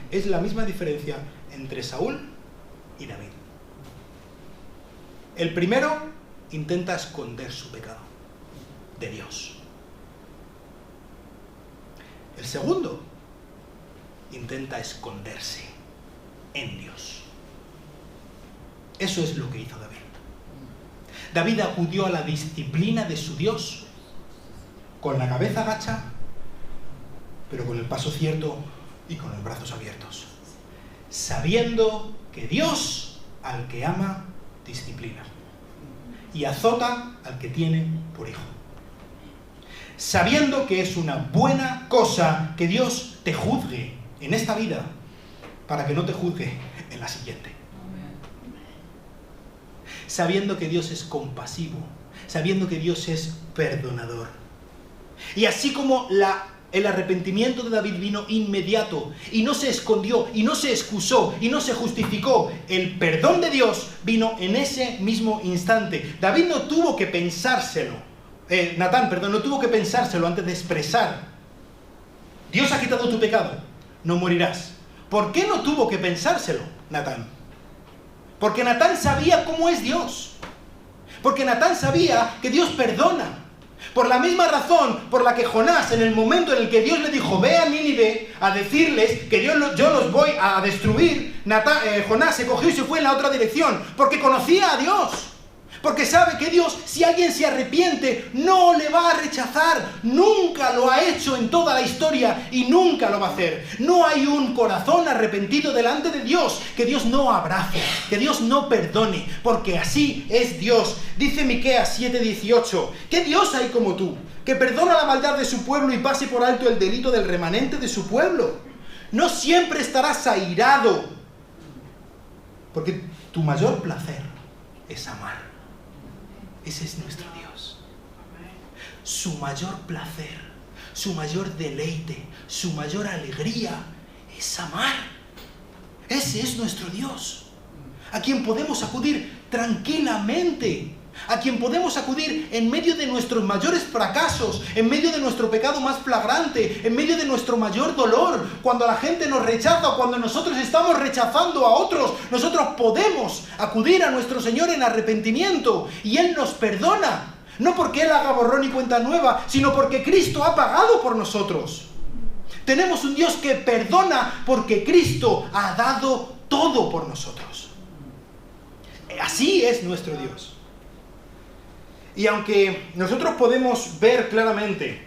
es la misma diferencia entre Saúl y David. El primero intenta esconder su pecado de Dios. El segundo intenta esconderse en Dios. Eso es lo que hizo David. David acudió a la disciplina de su Dios con la cabeza gacha, pero con el paso cierto y con los brazos abiertos, sabiendo que Dios al que ama disciplina y azota al que tiene por hijo, sabiendo que es una buena cosa que Dios te juzgue en esta vida para que no te juzgue en la siguiente, sabiendo que Dios es compasivo sabiendo que Dios es perdonador. Y así como el arrepentimiento de David vino inmediato, y no se escondió, y no se excusó, y no se justificó, el perdón de Dios vino en ese mismo instante. David no tuvo que pensárselo, Natán, no tuvo que pensárselo antes de expresar: Dios ha quitado tu pecado, no morirás. ¿Por qué no tuvo que pensárselo, Natán? Porque Natán sabía cómo es Dios. Porque Natán sabía que Dios perdona. Por la misma razón por la que Jonás, en el momento en el que Dios le dijo: ve a Nínive a decirles que yo los voy a destruir, Jonás se cogió y se fue en la otra dirección, porque conocía a Dios. Porque sabe que Dios, si alguien se arrepiente, no le va a rechazar. Nunca lo ha hecho en toda la historia y nunca lo va a hacer. No hay un corazón arrepentido delante de Dios que Dios no abrace, que Dios no perdone, porque así es Dios. Dice Miqueas 7:18, ¿qué Dios hay como tú, que perdona la maldad de su pueblo y pase por alto el delito del remanente de su pueblo? No siempre estarás airado, porque tu mayor placer es amar. Ese es nuestro Dios. Su mayor placer, su mayor deleite, su mayor alegría es amar. Ese es nuestro Dios, a quien podemos acudir tranquilamente, a quien podemos acudir en medio de nuestros mayores fracasos, en medio de nuestro pecado más flagrante, en medio de nuestro mayor dolor, cuando la gente nos rechaza o cuando nosotros estamos rechazando a otros. Nosotros podemos acudir a nuestro Señor en arrepentimiento y Él nos perdona, no porque Él haga borrón y cuenta nueva, sino porque Cristo ha pagado por nosotros. Tenemos un Dios que perdona porque Cristo ha dado todo por nosotros. Así es nuestro Dios. Y aunque nosotros podemos ver claramente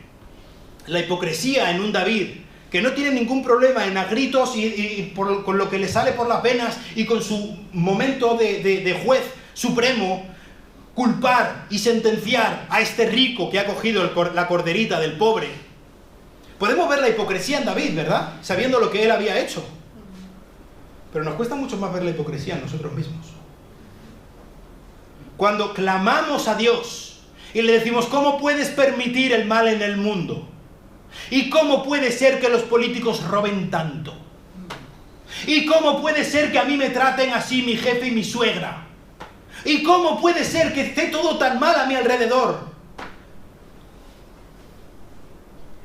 la hipocresía en un David, que no tiene ningún problema en a gritos con lo que le sale por las venas y con su momento de juez supremo, culpar y sentenciar a este rico que ha cogido la corderita del pobre, podemos ver la hipocresía en David, ¿verdad? Sabiendo lo que él había hecho. Pero nos cuesta mucho más ver la hipocresía en nosotros mismos. Cuando clamamos a Dios y le decimos: ¿cómo puedes permitir el mal en el mundo? ¿Y cómo puede ser que los políticos roben tanto? ¿Y cómo puede ser que a mí me traten así mi jefe y mi suegra? ¿Y cómo puede ser que esté todo tan mal a mi alrededor?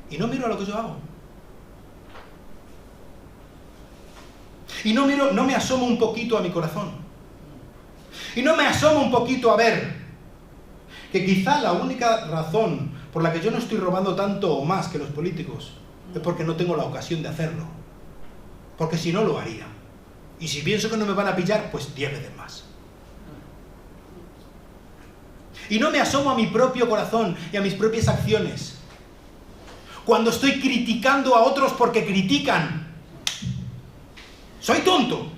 Y no miro a lo que yo hago. Y no me asomo un poquito a mi corazón. Y no me asomo un poquito a ver que quizá la única razón por la que yo no estoy robando tanto o más que los políticos es porque no tengo la ocasión de hacerlo. Porque si no, lo haría. Y si pienso que no me van a pillar, pues 10 veces más. Y no me asomo a mi propio corazón y a mis propias acciones. Cuando estoy criticando a otros porque critican, soy tonto.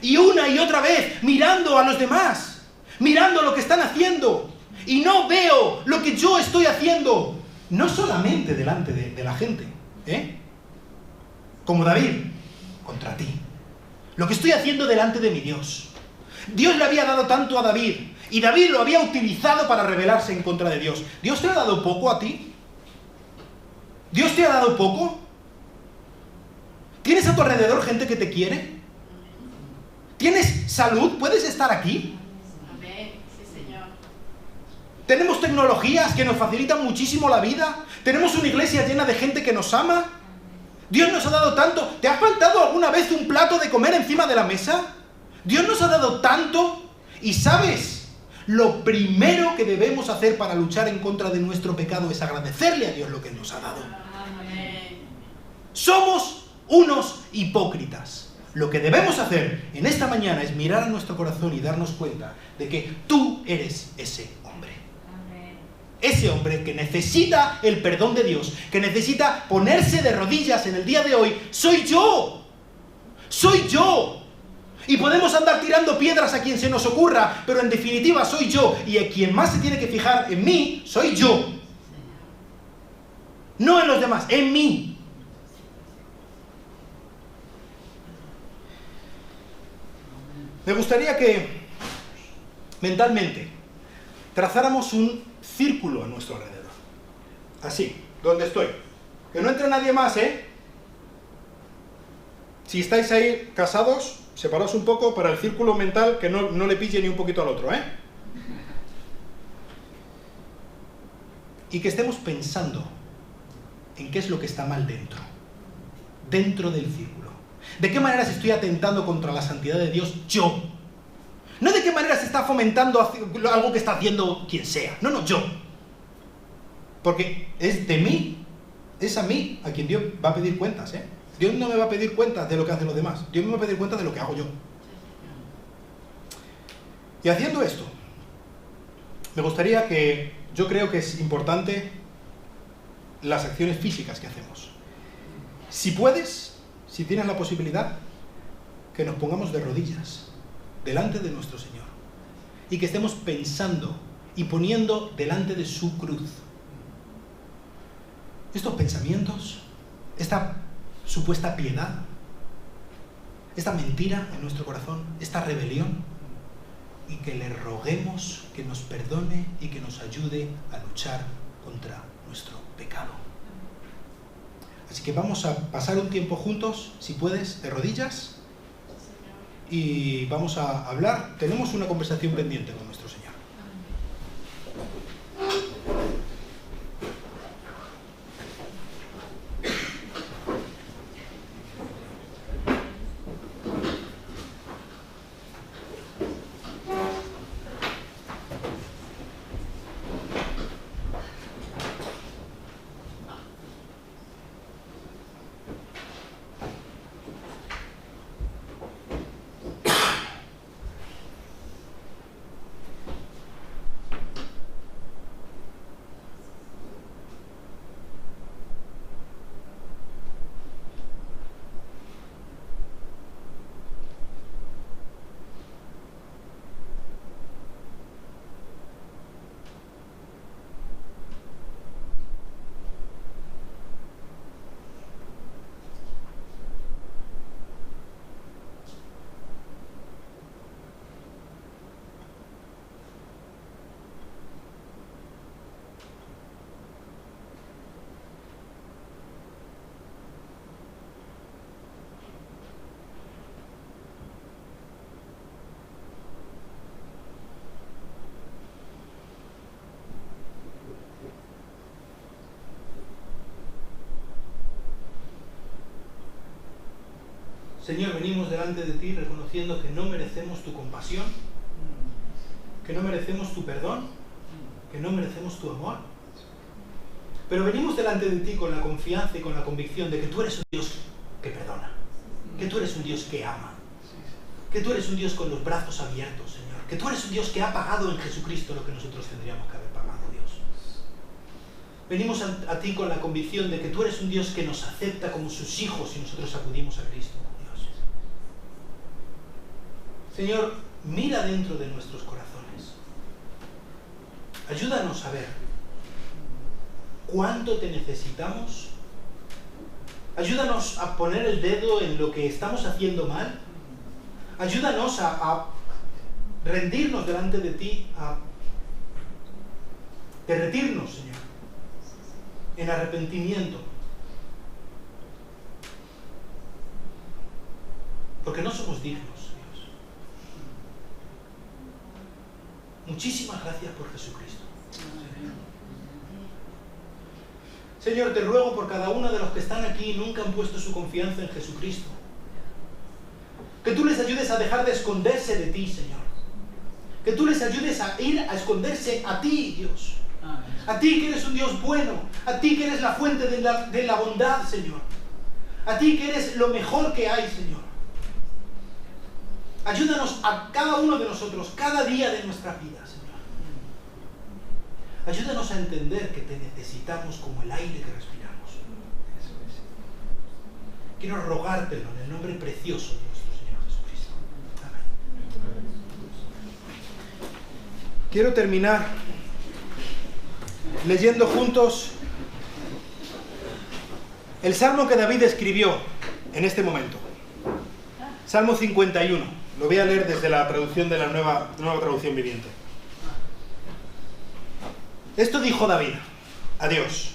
Y una y otra vez mirando a los demás, mirando lo que están haciendo, y no veo lo que yo estoy haciendo, no solamente delante de la gente, como David, contra ti. Lo que estoy haciendo delante de mi Dios. Dios le había dado tanto a David, y David lo había utilizado para rebelarse en contra de Dios. ¿Dios te ha dado poco a ti? ¿Dios te ha dado poco? ¿Tienes a tu alrededor gente que te quiere? ¿Tienes salud? ¿Puedes estar aquí? Amén. Sí, Señor. ¿Tenemos tecnologías que nos facilitan muchísimo la vida? ¿Tenemos una iglesia llena de gente que nos ama? ¿Dios nos ha dado tanto? ¿Te ha faltado alguna vez un plato de comer encima de la mesa? Dios nos ha dado tanto. Y ¿sabes? Lo primero que debemos hacer para luchar en contra de nuestro pecado es agradecerle a Dios lo que nos ha dado. Amén. Somos unos hipócritas. Lo que debemos hacer en esta mañana es mirar a nuestro corazón y darnos cuenta de que tú eres ese hombre. Amén. Ese hombre que necesita el perdón de Dios, que necesita ponerse de rodillas en el día de hoy, soy yo. Soy yo. Y podemos andar tirando piedras a quien se nos ocurra, pero en definitiva soy yo. Y a quien más se tiene que fijar en mí, soy yo. No en los demás, en mí. Me gustaría que mentalmente, trazáramos un círculo a nuestro alrededor. Así, donde estoy. Que no entre nadie más, ¿eh? Si estáis ahí casados, separaos un poco para el círculo mental, que no le pille ni un poquito al otro, ¿eh? Y que estemos pensando en qué es lo que está mal dentro del círculo. ¿De qué manera se estoy atentando contra la santidad de Dios yo? No de qué manera se está fomentando algo que está haciendo quien sea. No, yo. Porque es de mí, es a mí a quien Dios va a pedir cuentas, ¿eh? Dios no me va a pedir cuentas de lo que hacen los demás. Dios me va a pedir cuentas de lo que hago yo. Y haciendo esto, me gustaría que, yo creo que es importante las acciones físicas que hacemos. Si puedes, si tienes la posibilidad, que nos pongamos de rodillas delante de nuestro Señor y que estemos pensando y poniendo delante de su cruz estos pensamientos, esta supuesta piedad, esta mentira en nuestro corazón, esta rebelión, y que le roguemos que nos perdone y que nos ayude a luchar contra nuestro pecado. Así que vamos a pasar un tiempo juntos, si puedes, de rodillas, y vamos a hablar. Tenemos una conversación pendiente con nuestro Señor. Señor, venimos delante de ti reconociendo que no merecemos tu compasión, que no merecemos tu perdón, que no merecemos tu amor. Pero venimos delante de ti con la confianza y con la convicción de que tú eres un Dios que perdona, que tú eres un Dios que ama, que tú eres un Dios con los brazos abiertos, Señor, que tú eres un Dios que ha pagado en Jesucristo lo que nosotros tendríamos que haber pagado, Dios. Venimos a ti con la convicción de que tú eres un Dios que nos acepta como sus hijos si nosotros acudimos a Cristo. Señor, mira dentro de nuestros corazones. Ayúdanos a ver cuánto te necesitamos. Ayúdanos a poner el dedo en lo que estamos haciendo mal. Ayúdanos a rendirnos delante de ti, a derretirnos, Señor, en arrepentimiento. Porque no somos dignos. Muchísimas gracias por Jesucristo. Señor, te ruego por cada uno de los que están aquí y nunca han puesto su confianza en Jesucristo. Que tú les ayudes a dejar de esconderse de ti, Señor. Que tú les ayudes a ir a esconderse a ti, Dios. A ti que eres un Dios bueno. A ti que eres la fuente de la bondad, Señor. A ti que eres lo mejor que hay, Señor. Ayúdanos a cada uno de nosotros, cada día de nuestra vida, Señor. Ayúdanos a entender que te necesitamos como el aire que respiramos. Quiero rogártelo en el nombre precioso de nuestro Señor Jesucristo. Amén. Quiero terminar leyendo juntos el salmo que David escribió en este momento. Salmo 51. Lo voy a leer desde la traducción de la nueva traducción viviente. Esto dijo David a Dios: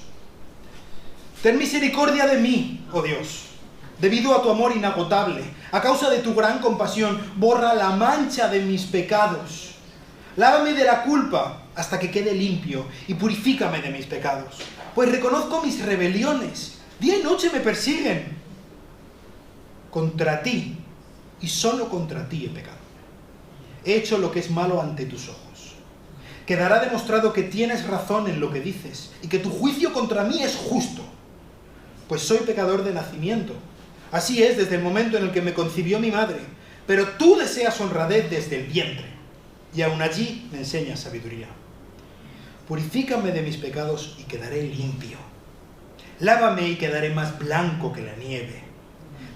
ten misericordia de mí, oh Dios, debido a tu amor inagotable, a causa de tu gran compasión, borra la mancha de mis pecados. Lávame de la culpa hasta que quede limpio y purifícame de mis pecados, pues reconozco mis rebeliones, día y noche me persiguen. Contra ti, y solo contra ti he pecado. He hecho lo que es malo ante tus ojos. Quedará demostrado que tienes razón en lo que dices y que tu juicio contra mí es justo, pues soy pecador de nacimiento. Así es desde el momento en el que me concibió mi madre, pero tú deseas honradez desde el vientre, y aún allí me enseñas sabiduría. Purifícame de mis pecados y quedaré limpio. Lávame y quedaré más blanco que la nieve.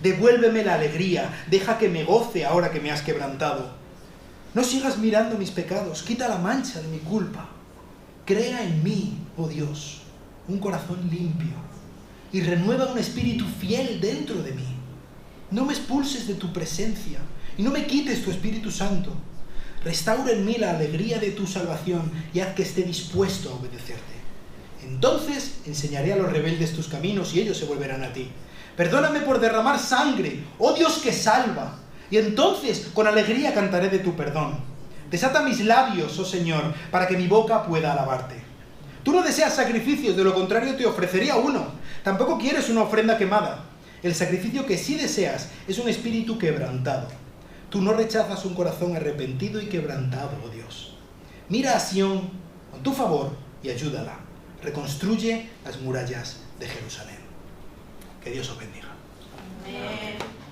Devuélveme la alegría, deja que me goce ahora que me has quebrantado. No sigas mirando mis pecados, quita la mancha de mi culpa. Crea en mí, oh Dios, un corazón limpio y renueva un espíritu fiel dentro de mí. No me expulses de tu presencia y no me quites tu Espíritu Santo. Restaura en mí la alegría de tu salvación y haz que esté dispuesto a obedecerte. Entonces enseñaré a los rebeldes tus caminos y ellos se volverán a ti. Perdóname por derramar sangre, oh Dios que salva, y entonces con alegría cantaré de tu perdón. Desata mis labios, oh Señor, para que mi boca pueda alabarte. Tú no deseas sacrificios, de lo contrario te ofrecería uno. Tampoco quieres una ofrenda quemada. El sacrificio que sí deseas es un espíritu quebrantado. Tú no rechazas un corazón arrepentido y quebrantado, oh Dios. Mira a Sión con tu favor y ayúdala. Reconstruye las murallas de Jerusalén. Que Dios os bendiga. Amén.